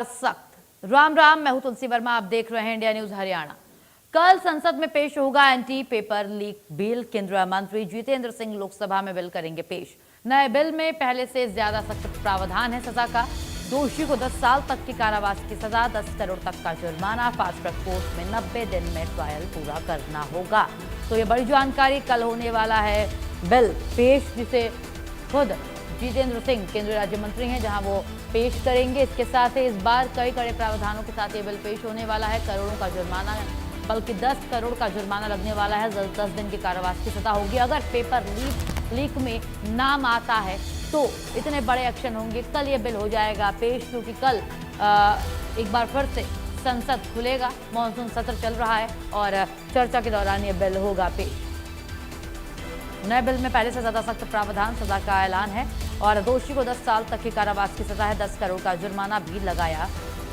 सख्त। राम राम, मैं हूं तुलसी वर्मा, आप देख रहे हैं इंडिया न्यूज हरियाणा। कल संसद में पेश होगा एंटी पेपर लीक बिल। केंद्रीय मंत्री जितेंद्र सिंह लोकसभा में बिल करेंगे पेश। नए बिल में पहले से ज्यादा सख्त प्रावधान है सजा का। दोषी को 10 साल तक की कारावास की सजा, 10 करोड़ तक का जुर्माना। फास्ट ट्रैक कोर्ट में 90 दिन में ट्रायल पूरा करना होगा। तो ये बड़ी जानकारी, कल होने वाला है बिल पेश, जिसे खुद जितेंद्र सिंह केंद्रीय राज्य मंत्री हैं, जहां वो पेश करेंगे। इसके साथ ही इस बार कई कड़े प्रावधानों के साथ ये बिल पेश होने वाला है। करोड़ों का जुर्माना, बल्कि 10 करोड़ का जुर्माना लगने वाला है। 10 दिन की कारावास की सजा होगी अगर पेपर लीक में नाम आता है तो। इतने बड़े एक्शन होंगे। कल ये बिल हो जाएगा पेश, क्योंकि कल एक बार फिर से संसद खुलेगा। मानसून सत्र चल रहा है और चर्चा के दौरान ये बिल होगा पेश। नए बिल में पहले से ज्यादा सख्त प्रावधान, सजा का ऐलान है और दोषी को 10 साल तक की कारावास की सजा है। 10 करोड़ का जुर्माना भी लगाया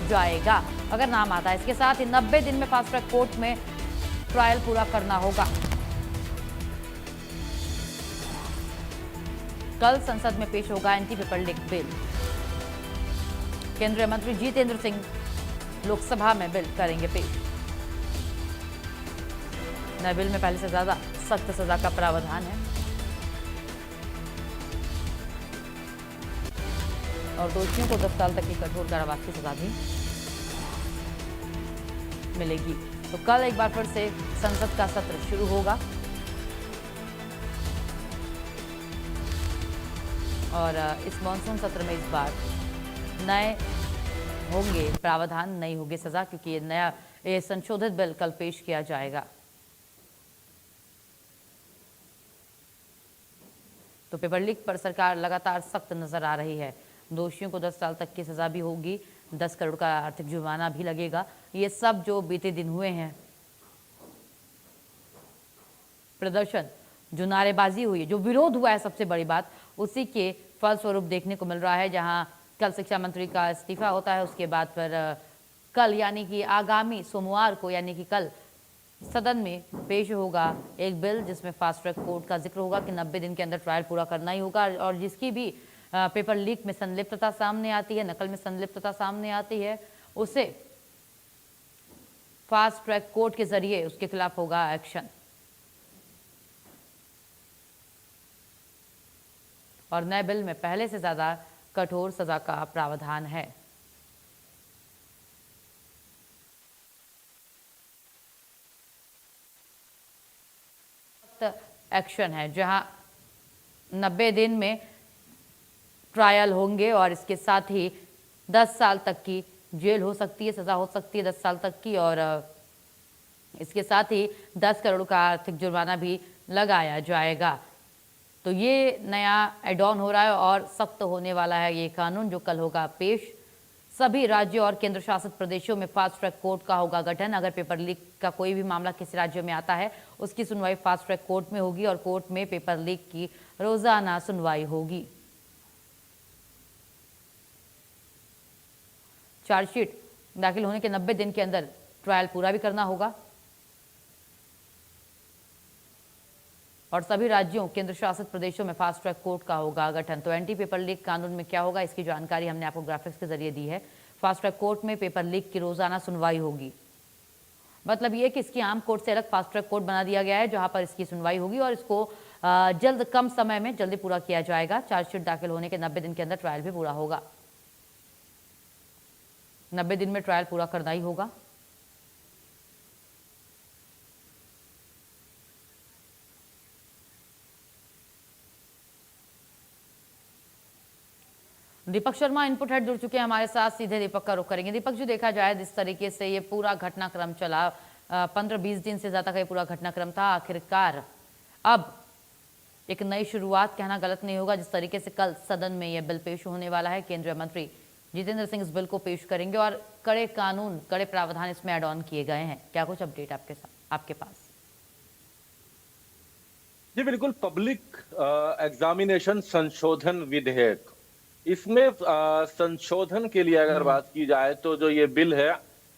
जाएगा अगर नाम आता है। इसके साथ ही 90 दिन में फास्ट ट्रैक कोर्ट में ट्रायल पूरा करना होगा। कल संसद में पेश होगा एंटी पेपर लीक बिल। केंद्रीय मंत्री जितेंद्र सिंह लोकसभा में बिल करेंगे पेश। नए बिल में पहले से ज्यादा सख्त सजा का प्रावधान है और दोषियों को 10 साल तक की कठोर कारावास की सजा भी मिलेगी। तो कल एक बार फिर से संसद का सत्र शुरू होगा और इस मानसून सत्र में इस बार नए होंगे प्रावधान, नई होगी सजा, क्योंकि ये संशोधित बिल कल पेश किया जाएगा। तो पेपर लीक पर सरकार लगातार सख्त नजर आ रही है। दोषियों को 10 साल तक की सजा भी होगी, 10 करोड़ का आर्थिक जुर्माना भी लगेगा। ये सब जो बीते दिन हुए हैं, प्रदर्शन, जो नारेबाजी हुई है, जो विरोध हुआ है, सबसे बड़ी बात, उसी के फलस्वरूप देखने को मिल रहा है। जहां कल शिक्षा मंत्री का इस्तीफा होता है, उसके बाद फिर कल यानी कि आगामी सोमवार को, यानी कि कल सदन में पेश होगा एक बिल जिसमें फास्ट ट्रैक कोर्ट का जिक्र होगा कि 90 दिन के अंदर ट्रायल पूरा करना ही होगा। और जिसकी भी पेपर लीक में संलिप्तता सामने आती है, नकल में संलिप्तता सामने आती है, उसे फास्ट ट्रैक कोर्ट के जरिए उसके खिलाफ होगा एक्शन। और नए बिल में पहले से ज्यादा कठोर सजा का प्रावधान है। एक्शन है जहां 90 दिन में ट्रायल होंगे और इसके साथ ही 10 साल तक की जेल हो सकती है, सजा हो सकती है 10 साल तक की, और इसके साथ ही 10 करोड़ का आर्थिक जुर्माना भी लगाया जाएगा। तो ये नया एड ऑन हो रहा है और सख्त होने वाला है ये कानून, जो कल होगा पेश। सभी राज्यों और केंद्र शासित प्रदेशों में फास्ट ट्रैक कोर्ट का होगा गठन। अगर पेपर लीक का कोई भी मामला किसी राज्य में आता है, उसकी सुनवाई फास्ट ट्रैक कोर्ट में होगी और कोर्ट में पेपर लीक की रोजाना सुनवाई होगी। चार्जशीट दाखिल होने के 90 दिन के अंदर ट्रायल पूरा भी करना होगा और सभी राज्यों, केंद्र शासित प्रदेशों में फास्ट ट्रैक कोर्ट का होगा गठन। तो एंटी पेपर लीक कानून में क्या होगा, इसकी जानकारी हमने आपको ग्राफिक्स के जरिए दी है। फास्ट ट्रैक कोर्ट में पेपर लीक की रोजाना सुनवाई होगी। मतलब ये कि इसकी आम कोर्ट से अलग फास्ट ट्रैक कोर्ट बना दिया गया है, जहां पर इसकी सुनवाई होगी और इसको जल्द, कम समय में जल्दी पूरा किया जाएगा। चार्जशीट दाखिल होने के 90 दिन के अंदर ट्रायल भी पूरा होगा। 90 दिन में ट्रायल पूरा करना ही होगा। दीपक शर्मा इनपुट हेड जुड़ चुके हैं हमारे साथ, सीधे दीपक का रुख करेंगे। दीपक जी, देखा जाए जिस तरीके से ये पूरा घटनाक्रम चला, 15-20 दिन से ज्यादा का ये पूरा घटनाक्रम था, आखिरकार अब एक नई शुरुआत कहना गलत नहीं होगा। जिस तरीके से कल सदन में यह बिल पेश होने वाला है, केंद्रीय मंत्री जितेंद्र सिंह इस बिल को पेश करेंगे और कड़े कानून, कड़े प्रावधान इसमें एड ऑन किए गए हैं। क्या कुछ अपडेट आपके पास? जी बिल्कुल, पब्लिक एग्जामिनेशन संशोधन विधेयक, इसमें संशोधन के लिए अगर बात की जाए तो जो ये बिल है,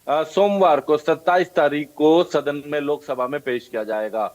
सोमवार को 27 तारीख को सदन में, लोकसभा में पेश किया जाएगा।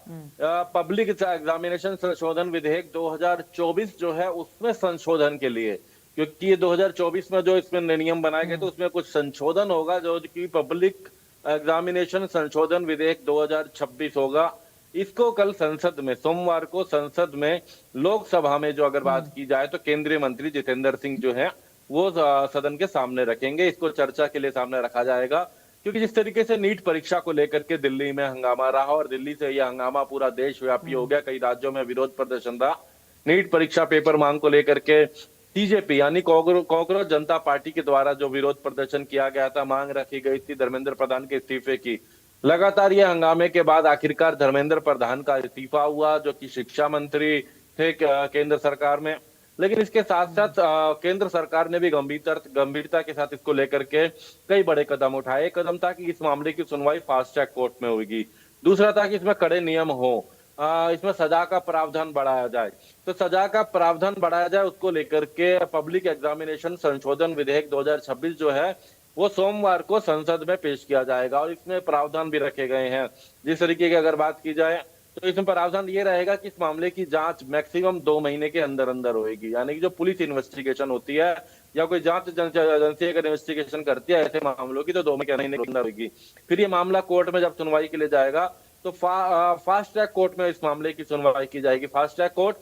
पब्लिक एग्जामिनेशन संशोधन विधेयक 2024 जो है, उसमें संशोधन के लिए क्योंकि ये 2024 में जो इसमें नियम बनाए गए तो उसमें कुछ संशोधन होगा, जो कि पब्लिक एग्जामिनेशन संशोधन विधेयक 2026 होगा। इसको कल संसद में, सोमवार को संसद में, लोकसभा में जो अगर बात की जाए तो केंद्रीय मंत्री जितेंद्र सिंह जो है वो सदन के सामने रखेंगे। इसको चर्चा के लिए सामने रखा जाएगा, क्योंकि जिस तरीके से नीट परीक्षा को लेकर के दिल्ली में हंगामा रहा और दिल्ली से यह हंगामा पूरा देशव्यापी हो गया, कई राज्यों में विरोध प्रदर्शन रहा। नीट परीक्षा पेपर मांग को लेकर के सीजेपी यानी कॉकरोच जनता पार्टी के द्वारा जो विरोध प्रदर्शन किया गया था, मांग रखी गई थी धर्मेंद्र प्रधान के इस्तीफे की। लगातार ये हंगामे के बाद आखिरकार धर्मेंद्र प्रधान का इस्तीफा हुआ, जो कि शिक्षा मंत्री थे केंद्र सरकार में। लेकिन इसके साथ साथ केंद्र सरकार ने भी गंभीरता के साथ इसको लेकर के कई बड़े कदम उठाए। एक कदम था कि इस मामले की सुनवाई फास्ट ट्रैक कोर्ट में होगी। दूसरा था कि इसमें कड़े नियम हो, इसमें सजा का प्रावधान बढ़ाया जाए। तो सजा का प्रावधान बढ़ाया जाए, उसको लेकर के पब्लिक एग्जामिनेशन संशोधन विधेयक 2026 जो है वो सोमवार को संसद में पेश किया जाएगा और इसमें प्रावधान भी रखे गए हैं। जिस तरीके की अगर बात की जाए तो इसमें प्रावधान ये रहेगा कि इस मामले की जांच मैक्सिमम 2 महीने के अंदर अंदर होगी। यानी कि जो पुलिस इन्वेस्टिगेशन होती है या कोई जांच एजेंसी अगर इन्वेस्टिगेशन करती है ऐसे मामलों की, तो 2 महीने के अंदर होगी। फिर ये मामला कोर्ट में जब सुनवाई के लिए जाएगा तो फास्ट ट्रैक कोर्ट में इस मामले की सुनवाई की जाएगी। फास्ट ट्रैक कोर्ट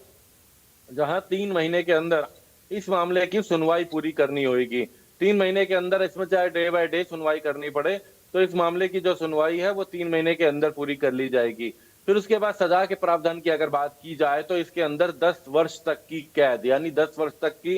जहां 3 महीने के अंदर इस मामले की सुनवाई पूरी करनी होगी। 3 महीने के अंदर, इसमें चाहे डे बाय डे सुनवाई करनी पड़े, तो इस मामले की जो सुनवाई है वो 3 महीने के अंदर पूरी कर ली जाएगी। फिर उसके बाद सजा के प्रावधान की अगर बात की जाए तो इसके अंदर 10 वर्ष तक की कैद यानी 10 वर्ष तक की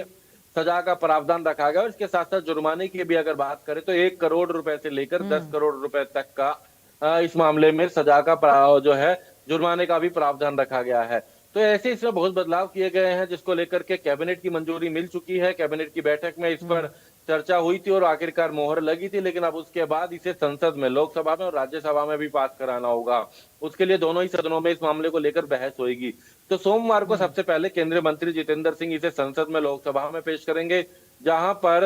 सजा का प्रावधान रखा गया। और इसके साथ साथ जुर्माने की भी अगर बात करें तो 1 करोड़ रुपए से लेकर 10 करोड़ रुपए तक का इस मामले में सजा का जो है जुर्माने का भी प्रावधान रखा गया है। तो ऐसे इसमें बहुत बदलाव किए गए हैं, जिसको लेकर के कैबिनेट की मंजूरी मिल चुकी है। कैबिनेट की बैठक में इस पर चर्चा हुई थी और आखिरकार मोहर लगी थी, लेकिन अब उसके बाद इसे संसद में, लोकसभा में और राज्यसभा में भी पास कराना होगा। उसके लिए दोनों ही सदनों में इस मामले को लेकर बहस होगी। तो सोमवार को सबसे पहले केंद्रीय मंत्री जितेंद्र सिंह इसे संसद में, लोकसभा में पेश करेंगे, जहां पर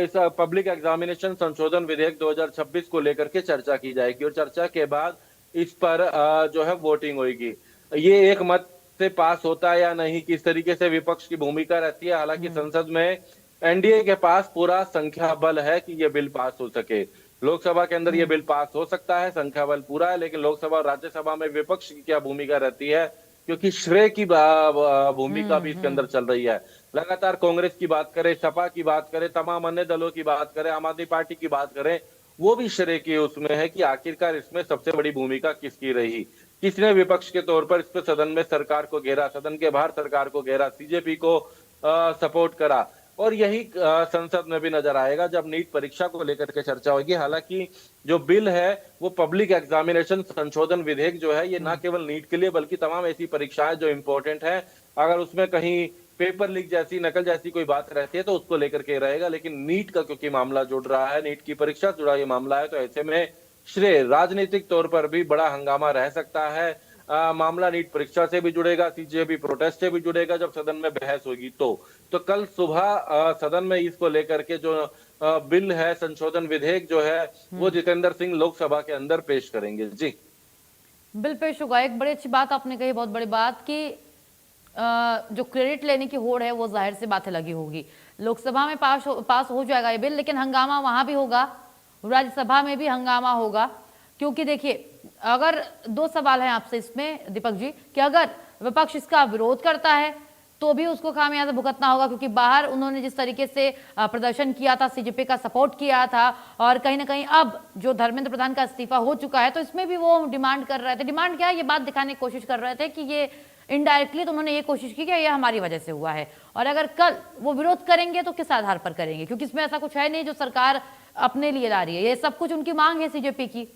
इस पब्लिक एग्जामिनेशन संशोधन विधेयक 2026 को लेकर के चर्चा की जाएगी और चर्चा के बाद इस पर जो है वोटिंग होगी। ये एक मत से पास होता है या नहीं, किस तरीके से विपक्ष की भूमिका रहती है। हालांकि संसद में एनडीए के पास पूरा संख्या बल है कि ये बिल पास हो सके। लोकसभा के अंदर ये बिल पास हो सकता है, संख्या बल पूरा है, लेकिन लोकसभा और राज्यसभा में विपक्ष की क्या भूमिका रहती है, क्योंकि श्रेय की भूमिका भी इसके अंदर चल रही है। लगातार कांग्रेस की बात करें, सपा की बात करें, तमाम अन्य दलों की बात करें, आम आदमी पार्टी की बात करें, वो भी श्रेय की उसमें है कि आखिरकार इसमें सबसे बड़ी भूमिका किसकी रही, किसने विपक्ष के तौर पर इस पर सदन में सरकार को घेरा, सदन के बाहर सरकार को घेरा, सीजेपी को सपोर्ट करा। और यही संसद में भी नजर आएगा जब नीट परीक्षा को लेकर के चर्चा होगी। हालांकि जो बिल है वो पब्लिक एग्जामिनेशन संशोधन विधेयक जो है, ये ना केवल नीट के लिए बल्कि तमाम ऐसी परीक्षाएं जो इंपॉर्टेंट है, अगर उसमें कहीं पेपर लीक जैसी, नकल जैसी कोई बात रहती है तो उसको लेकर के रहेगा। लेकिन नीट का क्योंकि मामला जुड़ रहा है, नीट की परीक्षा जुड़ा ये मामला है, तो ऐसे में श्रेय राजनीतिक तौर पर भी बड़ा हंगामा रह सकता है। मामला नीट परीक्षा से भी जुड़ेगा, सीजेपी प्रोटेस्ट से भी जुड़ेगा जब सदन में बहस होगी। तो कल सुबह सदन में इसको लेकर के जो बिल है, संशोधन विधेयक जो है, वो जितेंद्र सिंह लोकसभा के अंदर पेश करेंगे। जी, बिल पेश होगा। एक बड़ी अच्छी बात आपने कही, बहुत बड़ी बात, कि जो क्रेडिट लेने की होड़ है वो जाहिर सी बात है लगी होगी। लोकसभा में पास हो जाएगा ये बिल, लेकिन हंगामा वहां भी होगा, राज्यसभा में भी हंगामा होगा। क्योंकि देखिए, अगर 2 सवाल हैं आपसे इसमें दीपक जी, कि अगर विपक्ष इसका विरोध करता है तो भी उसको खामियाजा भुगतना होगा, क्योंकि बाहर उन्होंने जिस तरीके से प्रदर्शन किया था, सीजेपी का सपोर्ट किया था, और कहीं ना कहीं अब जो धर्मेंद्र प्रधान का इस्तीफा हो चुका है तो इसमें भी वो डिमांड कर रहे थे। डिमांड क्या है, ये बात दिखाने की कोशिश कर रहे थे कि ये इनडायरेक्टली तो उन्होंने ये कोशिश की कि ये हमारी वजह से हुआ है। और अगर कल वो विरोध करेंगे तो किस आधार पर करेंगे, क्योंकि इसमें ऐसा कुछ है नहीं जो सरकार अपने लिए ला रही है, ये सब कुछ उनकी मांग है सीजेपी की।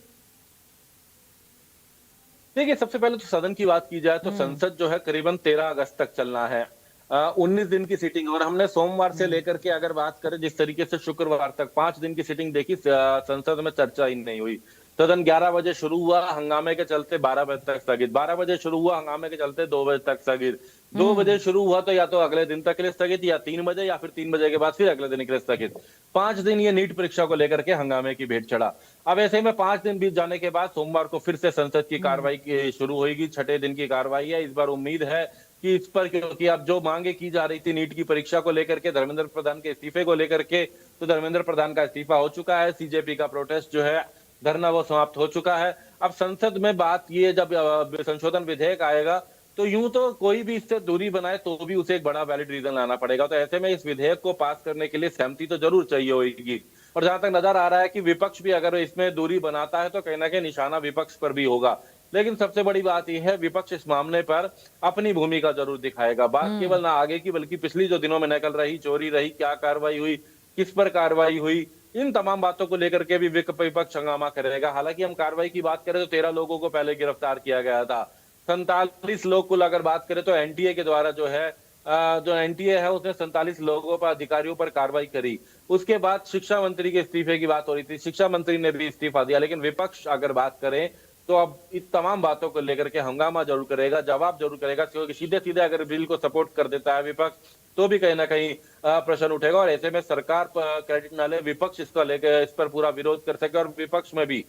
देखिए, सबसे पहले तो सदन की बात की जाए तो संसद जो है करीबन 13 अगस्त तक चलना है। 19 दिन की सीटिंग, और हमने सोमवार से लेकर के अगर बात करें जिस तरीके से शुक्रवार तक 5 दिन की सीटिंग देखी, संसद में चर्चा ही नहीं हुई। सदन 11 बजे शुरू हुआ, हंगामे के चलते 12 बजे तक स्थगित, 12 बजे शुरू हुआ, हंगामे के चलते 2 बजे तक स्थगित, 2 बजे शुरू हुआ तो या तो अगले दिन तक के लिए स्थगित, या 3 बजे, या फिर 3 बजे के बाद फिर अगले दिन के लिए स्थगित। 5 दिन ये नीट परीक्षा को लेकर के हंगामे की भेंट चढ़ा। अब ऐसे में 5 दिन बीत जाने के बाद सोमवार को फिर से संसद की कार्रवाई शुरू होगी, 6ठे दिन की कार्रवाई है। इस बार उम्मीद है कि इस पर, क्योंकि अब जो मांगे की जा रही थी नीट की परीक्षा को लेकर के, धर्मेंद्र प्रधान के इस्तीफे को लेकर के, तो धर्मेंद्र प्रधान का इस्तीफा हो चुका है। सीजेपी का प्रोटेस्ट जो है, धरना, वो समाप्त हो चुका है। अब संसद में बात ये, जब संशोधन विधेयक आएगा तो यूं तो कोई भी इससे दूरी बनाए तो भी उसे एक बड़ा वैलिड रीजन लाना पड़ेगा। तो ऐसे में इस विधेयक को पास करने के लिए सहमति तो जरूर चाहिए होगी। और जहां तक नजर आ रहा है कि विपक्ष भी अगर इसमें दूरी बनाता है तो कहीं ना कहीं निशाना विपक्ष पर भी होगा। लेकिन सबसे बड़ी बात यह है, विपक्ष इस मामले पर अपनी भूमिका जरूर दिखाएगा। बात केवल ना आगे की, बल्कि पिछली जो दिनों में नकल रही, चोरी रही, क्या कार्रवाई हुई, किस पर कार्रवाई हुई, इन तमाम बातों को लेकर के भी विपक्ष हंगामा करेगा। हालांकि हम कार्रवाई की बात करें तो 13 लोगों को पहले गिरफ्तार किया गया था। 47 लोग कुल अगर बात करें तो एनटीए के द्वारा जो एनटीए है उसने 47 लोगों पर, अधिकारियों पर कार्रवाई करी। उसके बाद शिक्षा मंत्री के इस्तीफे की बात हो रही थी, शिक्षा मंत्री ने भी इस्तीफा दिया। लेकिन विपक्ष अगर बात करें तो अब इस तमाम बातों को लेकर के हंगामा जरूर करेगा, जवाब जरूर करेगा, क्योंकि सीधे सीधे अगर बिल को सपोर्ट कर देता है विपक्ष तो भी कहीं ना कहीं प्रश्न उठेगा। और ऐसे में सरकार पर क्रेडिट न ले, विपक्ष इसका लेकर इस पर पूरा विरोध कर सके। और विपक्ष में भी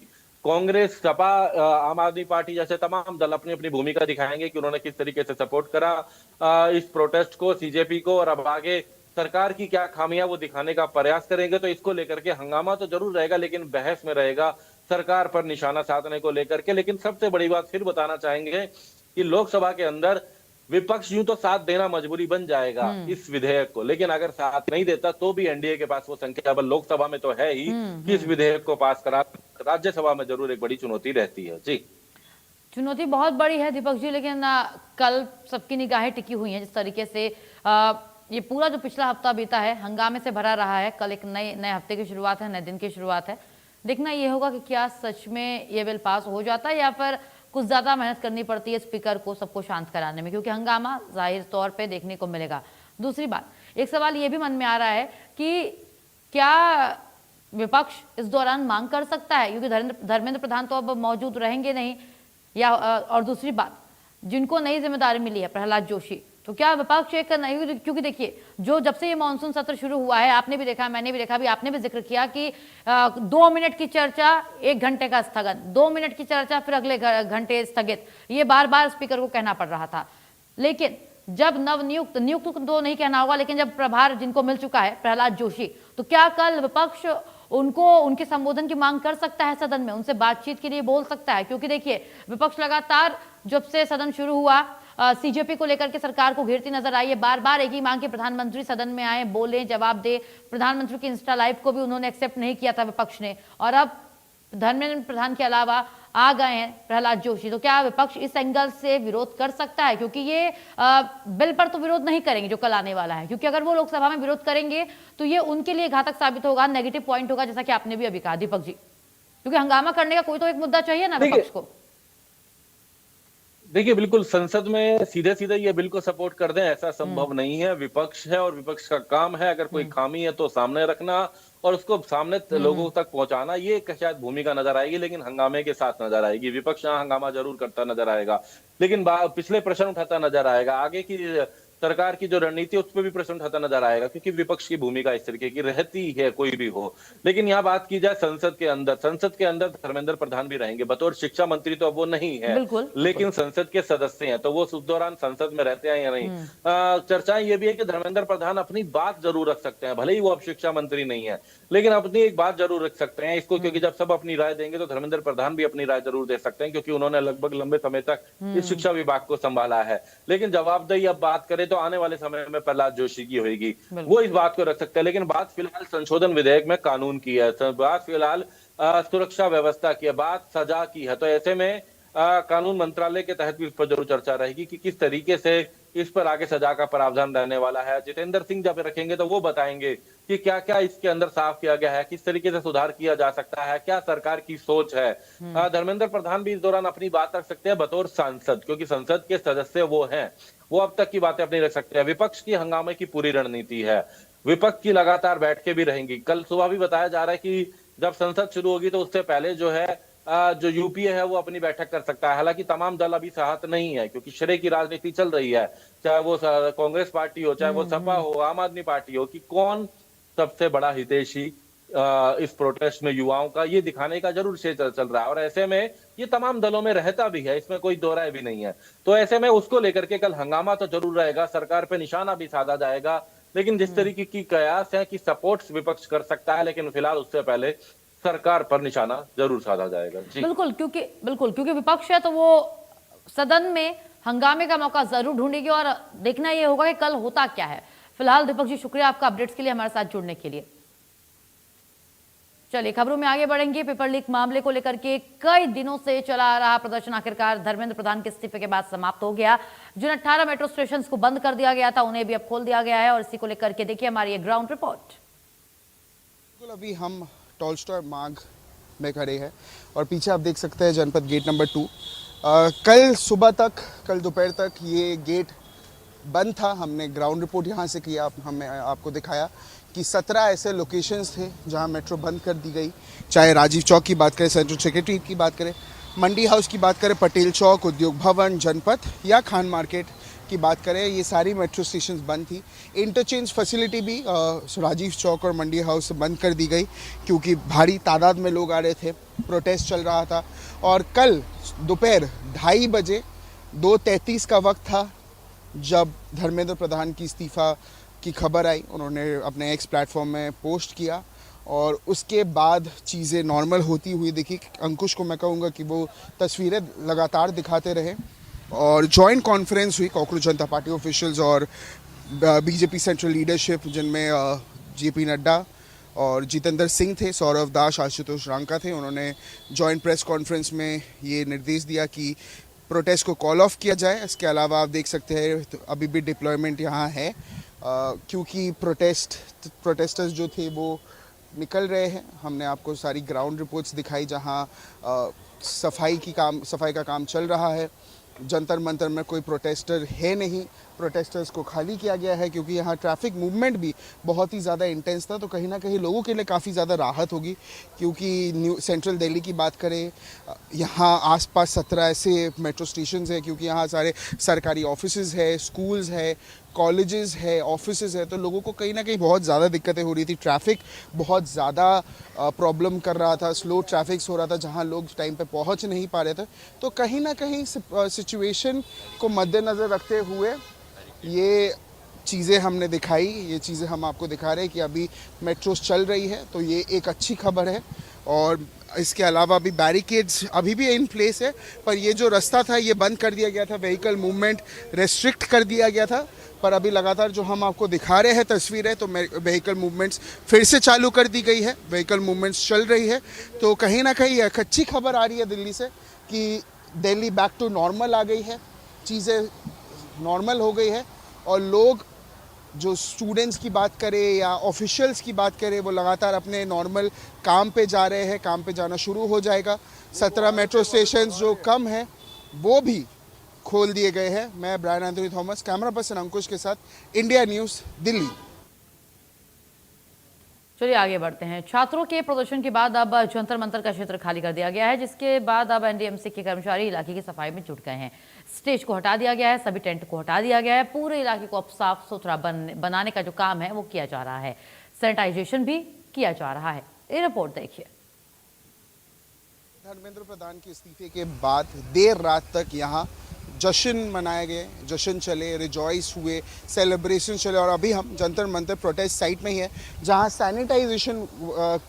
कांग्रेस, सपा, आम आदमी पार्टी जैसे तमाम दल अपनी अपनी भूमिका दिखाएंगे कि उन्होंने किस तरीके से सपोर्ट करा इस प्रोटेस्ट को, सीजेपी को, और अब आगे सरकार की क्या खामियां वो दिखाने का प्रयास करेंगे। तो इसको लेकर के हंगामा तो जरूर रहेगा, लेकिन बहस में रहेगा सरकार पर निशाना साधने को लेकर के। लेकिन सबसे बड़ी बात फिर बताना चाहेंगे कि लोकसभा के अंदर विपक्ष यूं तो साथ देना मजबूरी बन जाएगा इस विधेयक को, लेकिन अगर साथ नहीं देता तो भी एनडीए के पास वो संख्या बल लोकसभा में तो है ही कि इस विधेयक को पास करा, राज्यसभा में जरूर एक बड़ी चुनौती रहती है। जी, चुनौती बहुत बड़ी है दीपक जी, लेकिन कल सबकी निगाहें टिकी हुई हैं जिस तरीके से ये पूरा जो पिछला हफ्ता बीता है हंगामे से भरा रहा है। कल एक नए हफ्ते की शुरुआत है, नए दिन की शुरुआत है। देखना ये होगा कि क्या सच में ये बिल पास हो जाता है या फिर कुछ ज्यादा मेहनत करनी पड़ती है स्पीकर को सबको शांत कराने में, क्योंकि हंगामा जाहिर तौर पे देखने को मिलेगा। दूसरी बात, एक सवाल ये भी मन में आ रहा है कि क्या विपक्ष इस दौरान मांग कर सकता है, क्योंकि धर्मेंद्र प्रधान तो अब मौजूद रहेंगे नहीं, या और दूसरी बात, जिनको नई जिम्मेदारी मिली है, प्रहलाद जोशी, तो क्या विपक्ष एक नहीं, क्योंकि देखिए जो जब से ये मानसून सत्र शुरू हुआ है, आपने भी देखा, मैंने भी देखा, भी आपने भी जिक्र किया कि 2 मिनट की चर्चा 1 घंटे का स्थगन, 2 मिनट की चर्चा फिर अगले घंटे स्थगित, ये बार बार स्पीकर को कहना पड़ रहा था। लेकिन जब नवनियुक्त, नियुक्त तो नहीं कहना होगा, लेकिन जब प्रभार जिनको मिल चुका है, प्रहलाद जोशी, तो क्या कल विपक्ष उनको उनके संबोधन की मांग कर सकता है, सदन में उनसे बातचीत के लिए बोल सकता है? क्योंकि देखिए विपक्ष लगातार जब से सदन शुरू हुआ सीजेपी को लेकर के सरकार को घेरती नजर आई है। बार बार एक ही मांग कि प्रधानमंत्री सदन में आए, बोले, जवाब दे। प्रधानमंत्री की इंस्टा लाइव को भी उन्होंने एक्सेप्ट नहीं किया था विपक्ष ने, और अब धर्मेंद्र प्रधान के अलावा आ गए हैं प्रहलाद जोशी। तो क्या विपक्ष इस एंगल से विरोध कर सकता है? क्योंकि ये बिल पर तो विरोध नहीं करेंगे जो कल आने वाला है, क्योंकि अगर वो लोकसभा में विरोध करेंगे तो ये उनके लिए घातक साबित होगा, नेगेटिव पॉइंट होगा, जैसा कि आपने भी अभी कहा दीपक जी, क्योंकि हंगामा करने का कोई तो एक मुद्दा चाहिए ना विपक्ष को। देखिए बिल्कुल, संसद में सीधे सीधे ये बिल को सपोर्ट कर दें ऐसा संभव नहीं है। विपक्ष है और विपक्ष का काम है अगर कोई खामी है तो सामने रखना और उसको सामने लोगों तक पहुंचाना, ये शायद भूमिका नजर आएगी, लेकिन हंगामे के साथ नजर आएगी। विपक्ष यहाँ हंगामा जरूर करता नजर आएगा, लेकिन पिछले प्रश्न उठाता नजर आएगा, आगे की सरकार की जो रणनीति है उस पर भी प्रश्न उठाता नजर आएगा, क्योंकि विपक्ष की भूमिका इस तरीके की रहती है कोई भी हो। लेकिन यहाँ बात की जाए संसद के अंदर धर्मेंद्र प्रधान भी रहेंगे बतौर शिक्षा मंत्री, तो अब वो नहीं है, लेकिन संसद के सदस्य हैं, तो वो उस दौरान संसद में रहते हैं या नहीं। चर्चाएं ये भी है कि धर्मेंद्र प्रधान अपनी बात जरूर रख सकते हैं, भले ही वो अब शिक्षा मंत्री नहीं है, लेकिन अपनी एक बात जरूर रख सकते हैं इसको, क्योंकि जब सब अपनी राय देंगे तो धर्मेंद्र प्रधान भी अपनी राय जरूर दे सकते हैं, क्योंकि उन्होंने लगभग लंबे समय तक इस शिक्षा विभाग को संभाला है। लेकिन जवाबदेही अब बात करें तो आने वाले समय में प्रहलाद जोशी की होगी, वो इस बात को रख सकते हैं। लेकिन बात फिलहाल संशोधन विधेयक में कानून की है, बात फिलहाल सुरक्षा व्यवस्था की है, बात सजा की है। तो ऐसे में कानून मंत्रालय के तहत भी इस पर जरूर चर्चा रहेगी कि किस तरीके से इस पर आगे सजा का प्रावधान रहने वाला है। जितेंद्र सिंह जब रखेंगे तो वो बताएंगे कि क्या क्या इसके अंदर साफ किया गया है, किस तरीके से सुधार किया जा सकता है, क्या सरकार की सोच है। धर्मेंद्र प्रधान भी इस दौरान अपनी बात रख सकते हैं बतौर सांसद, क्योंकि संसद के सदस्य वो हैं, वो अब तक की बातें अपनी रख सकते हैं। विपक्ष की हंगामे की पूरी रणनीति है, विपक्ष की लगातार बैठकें भी रहेंगी। कल सुबह भी बताया जा रहा है कि जब संसद शुरू होगी तो उससे पहले जो है जो यूपीए है वो अपनी बैठक कर सकता है। हालांकि तमाम दल अभी साथ नहीं है, क्योंकि श्रेय की राजनीति चल रही है, चाहे वो कांग्रेस पार्टी हो, चाहे वो सपा हो, आम आदमी पार्टी हो, कि कौन सबसे बड़ा हितैषी इस प्रोटेस्ट में युवाओं का, ये दिखाने का जरूर से चल रहा है। और ऐसे में ये तमाम दलों में रहता भी है, इसमें कोई दो राय भी नहीं है। तो ऐसे में उसको लेकर के कल हंगामा तो जरूर रहेगा, सरकार पे निशाना भी साधा जाएगा। लेकिन जिस तरीके की कयास है कि सपोर्ट विपक्ष कर सकता है, लेकिन फिलहाल उससे पहले सरकार पर निशाना जरूर साधा जाएगा। जी बिल्कुल क्योंकि विपक्ष है तो वो सदन में हंगामे का मौका जरूर ढूंढेगी और देखना यह होगा कि कल होता क्या है। फिलहाल दीपक जी, शुक्रिया आपका अपडेट्स के लिए, हमारे साथ जुड़ने के लिए। चलिए खबरों में आगे बढ़ेंगे। पेपर लीक मामले को लेकर के कई दिनों से चला आ रहा प्रदर्शन आखिरकार धर्मेंद्र प्रधान के इस्तीफे के बाद समाप्त हो गया। जिन 18 मेट्रो स्टेशन को बंद कर दिया गया था उन्हें भी अब खोल दिया गया है, और इसी को लेकर के देखिए हमारी ये ग्राउंड रिपोर्ट। अभी हम टॉलस्टॉय मार्ग में खड़े हैं और पीछे आप देख सकते हैं जनपद गेट नंबर 2। कल दोपहर तक ये गेट बंद था। हमने ग्राउंड रिपोर्ट यहाँ से किया, हमने आपको दिखाया कि 17 ऐसे लोकेशंस थे जहाँ मेट्रो बंद कर दी गई। चाहे राजीव चौक की बात करें, सेंट्रल सेक्रेटरीट की बात करें, मंडी हाउस की बात करें, पटेल चौक, उद्योग भवन, जनपथ या खान मार्केट की बात करें, ये सारी मेट्रो स्टेशंस बंद थी। इंटरचेंज फैसिलिटी भी राजीव चौक और मंडी हाउस बंद कर दी गई क्योंकि भारी तादाद में लोग आ रहे थे, प्रोटेस्ट चल रहा था। और कल दोपहर 2:30 बजे 2:33 का वक्त था जब धर्मेंद्र प्रधान की इस्तीफ़ा की खबर आई। उन्होंने अपने एक्स प्लेटफॉर्म में पोस्ट किया और उसके बाद चीज़ें नॉर्मल होती हुई दिखी। अंकुश को मैं कहूँगा कि वो तस्वीरें लगातार दिखाते रहे और जॉइंट कॉन्फ्रेंस हुई कॉकरोच जनता पार्टी ऑफिशियल्स और बीजेपी सेंट्रल लीडरशिप, जिनमें जेपी नड्डा और जितेंद्र सिंह थे, सौरभ दास, आशुतोष रांका थे। उन्होंने जॉइंट प्रेस कॉन्फ्रेंस में ये निर्देश दिया कि प्रोटेस्ट को कॉल ऑफ किया जाए। इसके अलावा आप देख सकते हैं तो अभी भी डिप्लॉयमेंट यहाँ है क्योंकि प्रोटेस्टर्स जो थे वो निकल रहे हैं। हमने आपको सारी ग्राउंड रिपोर्ट्स दिखाई जहाँ सफाई का काम चल रहा है। जंतर मंतर में कोई प्रोटेस्टर है नहीं, प्रोटेस्टर्स को खाली किया गया है क्योंकि यहाँ ट्रैफिक मूवमेंट भी बहुत ही ज़्यादा इंटेंस था। तो कहीं ना कहीं लोगों के लिए काफ़ी ज़्यादा राहत होगी क्योंकि सेंट्रल दिल्ली की बात करें, यहाँ आसपास 17 ऐसे मेट्रो स्टेशन हैं क्योंकि यहाँ सारे सरकारी ऑफिसेज है, स्कूल्स है, कॉलेजेस है, ऑफिसेज है। तो लोगों को कहीं ना कहीं बहुत ज़्यादा दिक्कतें हो रही थी। ट्रैफिक बहुत ज़्यादा प्रॉब्लम कर रहा था, स्लो ट्रैफिक हो रहा था जहाँ लोग टाइम पे पहुँच नहीं पा रहे थे। तो कहीं ना कहीं सिचुएशन को मद्देनज़र रखते हुए ये चीज़ें हमने दिखाई, ये चीज़ें हम आपको दिखा रहे हैं कि अभी मेट्रोस चल रही है। तो ये एक अच्छी खबर है। और इसके अलावा अभी बैरिकेड्स अभी भी इन प्लेस है, पर ये जो रास्ता था ये बंद कर दिया गया था, व्हीकल मूवमेंट रेस्ट्रिक्ट कर दिया गया था। पर अभी लगातार जो हम आपको दिखा रहे हैं तस्वीरें, तो व्हीकल मूवमेंट्स फिर से चालू कर दी गई है, व्हीकल मूवमेंट्स चल रही है। तो कहीं ना कहीं एक अच्छी खबर आ रही है दिल्ली से कि दिल्ली बैक टू नॉर्मल आ गई है, चीज़ें नॉर्मल हो गई है। और लोग जो स्टूडेंट्स की बात करें या ऑफिशियल्स की बात करें, वो लगातार अपने नॉर्मल काम पे जा रहे हैं, काम पे जाना शुरू हो जाएगा। 17 मेट्रो स्टेशन जो कम है वो भी खोल दिए गए हैं। मैं Brian Anthony Thomas, camera person Ankush के साथ, इंडिया न्यूज़, दिल्ली। चलिए आगे बढ़ते हैं। छात्रों के प्रदर्शन के बाद अब जंतर मंतर का क्षेत्र खाली कर दिया गया है, जिसके बाद अब एनडीएमसी के कर्मचारी इलाके की सफाई में जुट गए हैं। स्टेज को हटा दिया गया है, सभी टेंट को हटा दिया गया है, पूरे इलाके को अब साफ सुथरा बनाने का जो काम है वो किया जा रहा है, सैनिटाइजेशन भी किया जा रहा है। ये रिपोर्ट देखिए। धर्मेंद्र प्रधान के इस्तीफे के बाद देर रात तक यहाँ जश्न मनाए गए, जश्न चले, रिजॉइस हुए, सेलिब्रेशन चले। और अभी हम जंतर मंतर प्रोटेस्ट साइट में ही है जहाँ सैनिटाइजेशन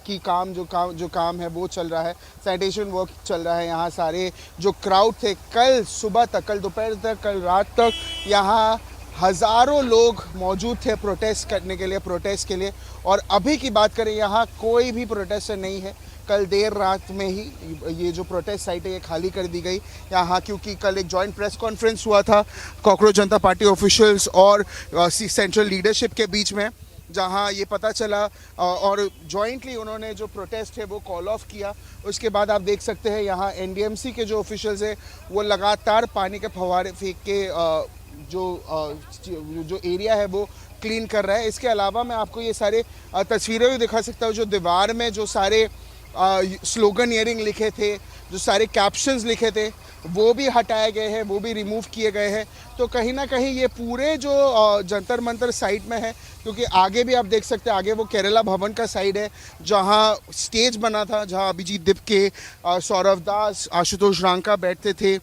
की जो काम है वो चल रहा है, सैनिटेशन वर्क चल रहा है। यहाँ सारे जो क्राउड थे कल सुबह तक, कल दोपहर तक, कल रात तक यहाँ हज़ारों लोग मौजूद थे प्रोटेस्ट करने के लिए, प्रोटेस्ट के लिए। और अभी की बात करें यहाँ कोई भी प्रोटेस्टर नहीं है। कल देर रात में ही ये जो प्रोटेस्ट साइट है ये खाली कर दी गई यहाँ, क्योंकि कल एक जॉइंट प्रेस कॉन्फ्रेंस हुआ था कॉकरोच जनता पार्टी ऑफिशियल्स और सेंट्रल लीडरशिप के बीच में, जहाँ ये पता चला और जॉइंटली उन्होंने जो प्रोटेस्ट है वो कॉल ऑफ किया। उसके बाद आप देख सकते हैं यहाँ एनडीएमसी के जो ऑफिशियल्स है वो लगातार पानी के फव्वारे फेंक के जो एरिया है वो क्लीन कर रहा है। इसके अलावा मैं आपको ये सारे तस्वीरें भी दिखा सकता हूँ जो दीवार में जो सारे स्लोगन इयरिंग लिखे थे, जो सारे कैप्शंस लिखे थे वो भी हटाए गए हैं, वो भी रिमूव किए गए हैं। तो कहीं ना कहीं ये पूरे जो जंतर मंतर साइड में है, क्योंकि आगे भी आप देख सकते हैं, आगे वो केरला भवन का साइड है जहाँ स्टेज बना था, जहाँ अभिजीत दिपके, सौरभ दास, आशुतोष रांका बैठते थे,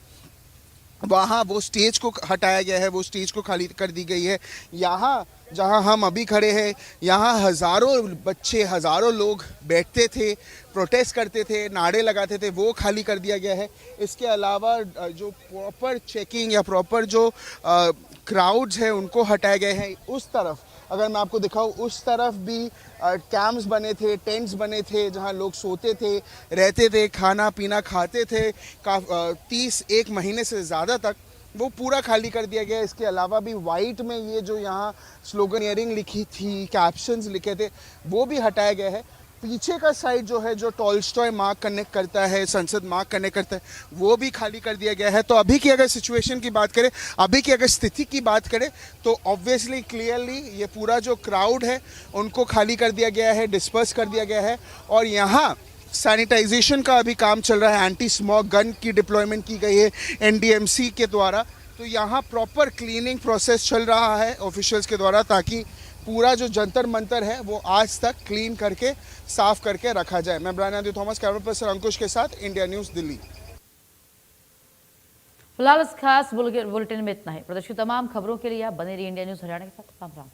वहाँ वो स्टेज को हटाया गया है, वो स्टेज को खाली कर दी गई है। यहाँ जहाँ हम अभी खड़े हैं, यहाँ हज़ारों बच्चे, हज़ारों लोग बैठते थे, प्रोटेस्ट करते थे, नारे लगाते थे, वो खाली कर दिया गया है। इसके अलावा जो प्रॉपर चेकिंग या प्रॉपर जो क्राउड्स हैं उनको हटाए गए हैं। उस तरफ अगर मैं आपको दिखाऊं, उस तरफ भी कैंप्स बने थे, टेंट्स बने थे जहां लोग सोते थे, रहते थे, खाना पीना खाते थे। 31 महीने से ज़्यादा तक वो पूरा खाली कर दिया गया। इसके अलावा भी वाइट में ये जो यहाँ स्लोगनियरिंग लिखी थी, कैप्शंस लिखे थे, वो भी हटाया गया है। पीछे का साइड जो है, जो टॉलस्टॉय मार्ग कनेक्ट करता है, संसद मार्ग कनेक्ट करता है, वो भी खाली कर दिया गया है। तो अभी की अगर सिचुएशन की बात करें, अभी की अगर स्थिति की बात करें, तो ऑब्वियसली क्लियरली ये पूरा जो क्राउड है उनको खाली कर दिया गया है, डिस्पर्स कर दिया गया है। और यहाँ सैनिटाइजेशन का अभी काम चल रहा है, एंटी स्मोक गन की डिप्लॉयमेंट की गई है NDMC के द्वारा। तो यहाँ प्रॉपर क्लीनिंग प्रोसेस चल रहा है ऑफिशियल्स के द्वारा, ताकि पूरा जो जंतर मंतर है वो आज तक क्लीन करके साफ करके रखा जाए। मैं Brian Anthony Thomas, camera person Ankush के साथ, इंडिया न्यूज़ दिल्ली। फिलहाल इस खास बुलेटिन में इतना ही। प्रदेश की तमाम खबरों के लिए आप बने रहिए इंडिया न्यूज़ हरियाणा के साथ। राम राम।